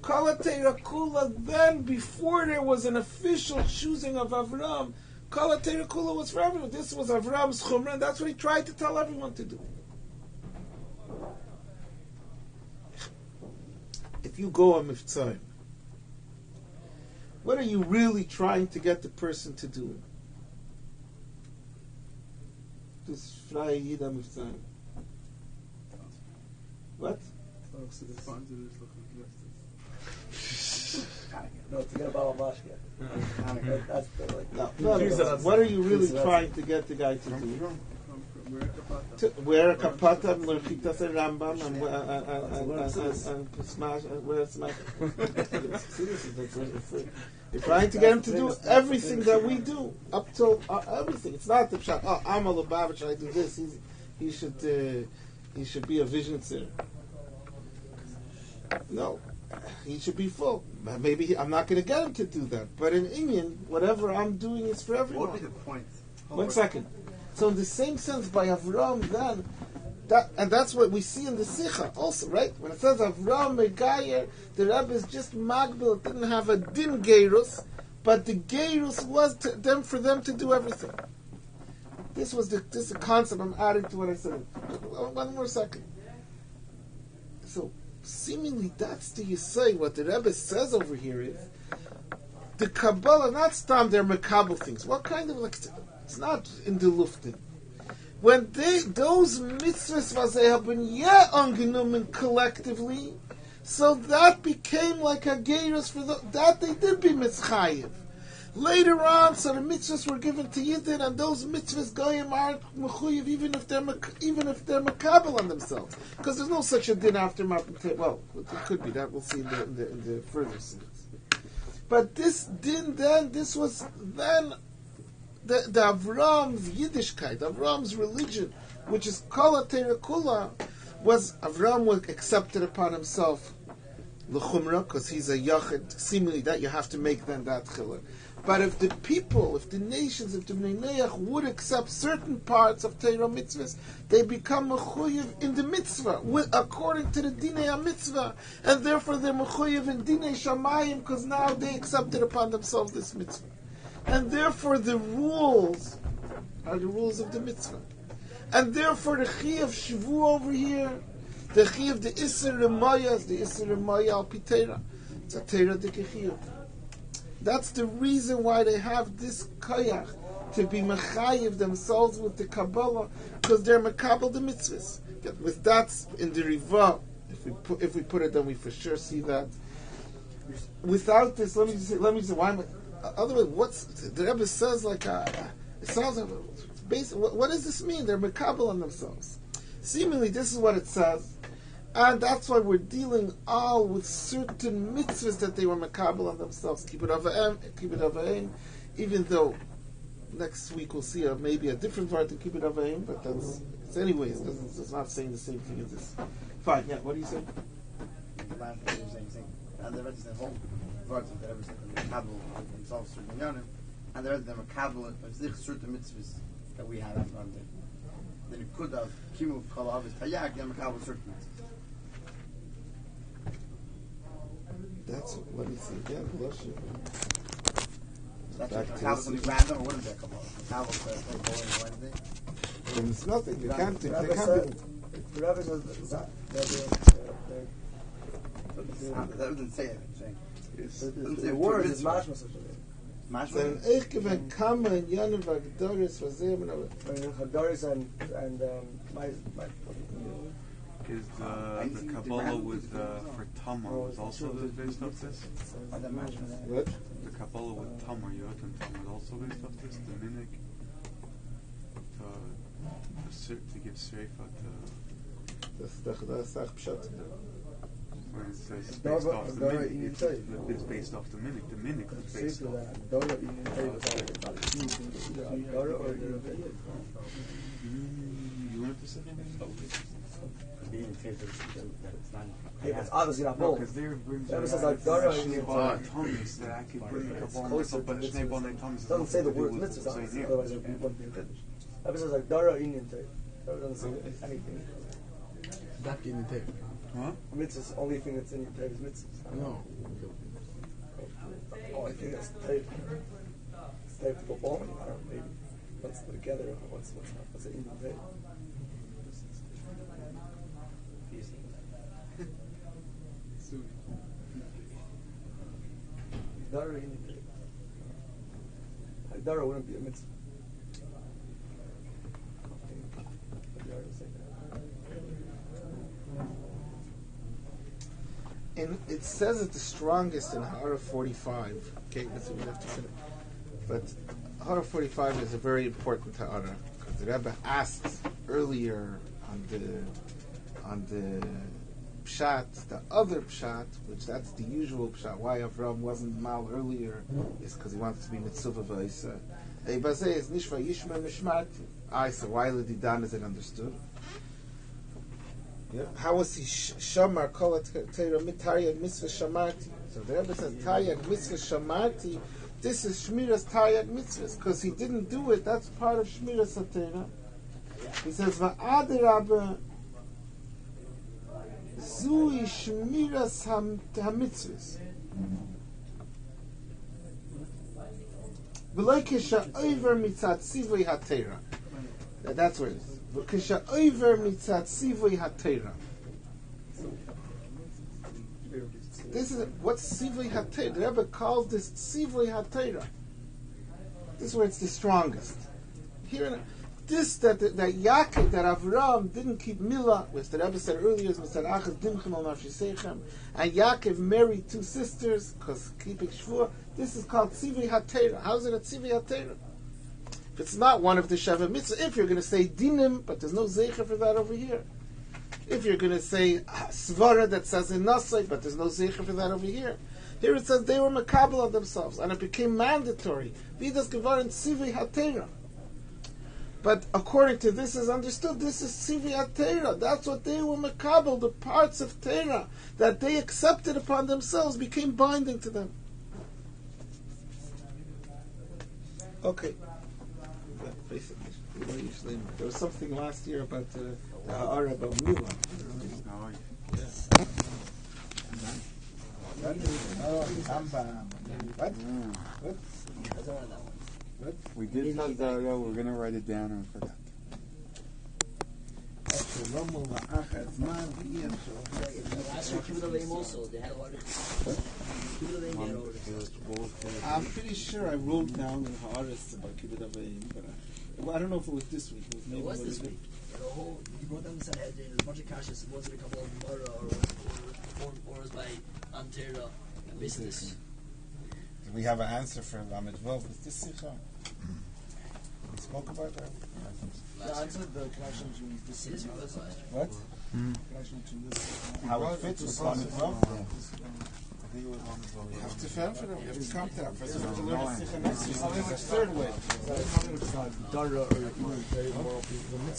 Kol HaTorah kula. Then, before there was an official choosing of Avram, kol HaTorah kula was for everyone. This was Avram's chumrah, and that's what he tried to tell everyone to do. If you go on Mivtzayim, what are you really trying to get the person to do? This Freie Yida Mivtzayim. What? No, to get a bottle of mashke. That's the, like... No, what are you really trying to get the guy to do? wear a kapata, L'chitas a Rambam, and smash, wear a smash. You're trying to get him to do everything that we do, up till everything. It's not the pshat. Oh, I'm a Lubavitch. I do this. He should be a visionary. No, he should be full. Maybe I'm not going to get him to do that. But in Inyan, whatever I'm doing is for everyone. What would be the point? 1 second. So in the same sense, by Avram, then, and that's what we see in the Sicha also, right? When it says Avram Megayer, the Rebbe is just Magbil. It didn't have a din gerus, but the gerus was for them to do everything. This is the concept I'm adding to what I said. 1 more second. So seemingly that's the Yisai. What the Rebbe says over here is the Kabbalah, not stam their Mekabel things. What kind of it's not in the lufting. When those mitzvahs was they have been angenommen collectively, so that became like a gerus for that they did be mitzchayiv. Later on, so the mitzvahs were given to Yidden, and those mitzvahs goyim aren't mechuyev even if they're makabel on themselves, because there's no such a din after mapet. Well, it could be that we'll see in the further scenes. But this din then, this was then the Avram's Yiddishkeit, Avram's religion, which is Kala Teira Kula, was Avram was accepted upon himself l'chumra, because he's a yachid. Seemingly that you have to make then that chilur. But if the people, if the nations, if the Bnei Noach would accept certain parts of Torah mitzvahs, they become mechuyev in the mitzvah, according to the dinei ha-mitzvah, and therefore they're mechuyev in dinei shamayim, because now they accepted upon themselves this mitzvah. And therefore the rules are the rules of the mitzvah. And therefore the chi of shvu over here, the chi of the Isser Remaya is the Isser Remaya al Pitera. It's a Teira de Kechiyut. That's the reason why they have this koyach to be mechayiv themselves with the Kabbalah, because they're mekabel the mitzvahs. With that in the Riva, if we put it, then we for sure see that. Without this, let me say why am I? Otherwise, what's the Rebbe says like it sounds like what does this mean? They're mekabel on themselves. Seemingly, this is what it says. And that's why we're dealing all with certain mitzvahs that they were mekabel on themselves. Keep it avayim, even though next week we'll see maybe a different part to keep it avayim, but it's anyways, it's not saying the same thing as this. Fine, yeah, what do you say? And the rest of the whole words that everything mekabel on themselves certain yanim, and the rest of them mekabel on certain mitzvahs that we have on them. Then it could have kimu kol avis tayak, then mekabel certain mitzvahs. That's what he said. Yeah, bless you. That's Kabbalah something random, or what is that Kabbalah? Kabbalah says like bowling Wednesday. And it's nothing. You can't. They can't be. The Rebbe says that doesn't say anything. the word is mashma such a Then ich gewen kamen in Januar Hagdoris was there when Hagdoris and my Is the Kabbalah with for Tamar is also based off this? what? The Kabbalah with Tamar, Yot and Tamar is also based off this? The Minik to give Sreifa to... That's pshat. When it says it's based off the Minik, it's based off the Minik. The Minik is based off... You want to say anything? It's obviously not both. Because there brings It says like Dara that I could bring Kabbalah, but it doesn't say the word mitzvah, otherwise it wouldn't be a finish. It says like Dara Inyan Tay. It doesn't say anything. That in the tape. Huh? Mitzvah's the only thing that's in your tape is mitzvahs. No. Oh, I think that's tape. It's tape to go bowling. I don't know, maybe. What's together? What's it in the tape? Dara in the tape. Like Dara wouldn't be a mitzvah. And it says it the strongest in Hara 45. Okay, so we have to finish. But Hara 45 is a very important Hara. the Rebbe asked earlier on the pshat, the other pshat, which that's the usual pshat. Why Avram wasn't mal earlier is because he wanted to be mitzvah v'isa. Eibazeh is nishva yishma mishmarti. So why Ledidan is it understood? Yeah. How was he shamar kol Torah mitayag mitzvah shamarti? So the Rebbe says tayag mitzvah shamarti. This is shmiras tayag mitzvahs because he didn't do it. That's part of shmiras Torah. He says va'adirabah zui shmiras hamitzvahs. V'loikesha over mitzat sivui hatera. That's where it is. V'kesha over mitzat sivui hatera. This is what's sivui hatera. The Rebbe called this sivui hatera. This is where it's the strongest. Here, this that Yaakov, that Avram didn't keep milah, which the Rebbe said earlier is Mitzarachas dimchem al nafshisechem, and Yaakov married two sisters because keeping shvur. This is called tzivui hatera. How is it a tzivui hatera? If it's not one of the Sheva Mitzvah, if you're going to say dinim, but there's no zeicher for that over here. If you're going to say svara that says in Nasai, but there's no zeicher for that over here. Here it says they were makabel of themselves, and it became mandatory. Vidas gevarin tzivui hatera. But according to this is understood, this is tzivui hatera. That's what they were makabel, the parts of Torah that they accepted upon themselves became binding to them. Okay. Basically, there was something last year about the ha'ara about Milah. What? We did Chazara, we're going to write it down and forgot. Last year, Likkutei also, they had a lot of Likkutei. I'm pretty sure I wrote down in Haaretz about Likkutei, but I don't know if it was this week. It was this week. You wrote down the Sanhedrin, there's a bunch of kashas. Was it a couple of Mara or was by Antera? Basically, this. Do we have an answer for Lamed Vav? Was this Sichos? We spoke about that? The answer, the connection between this It is because last year. What? connection between this. How it fits with Lamed Vav? You have to fan for them. You have to come to that. First you have to learn the Sichos next year. So there's a third way. Dara or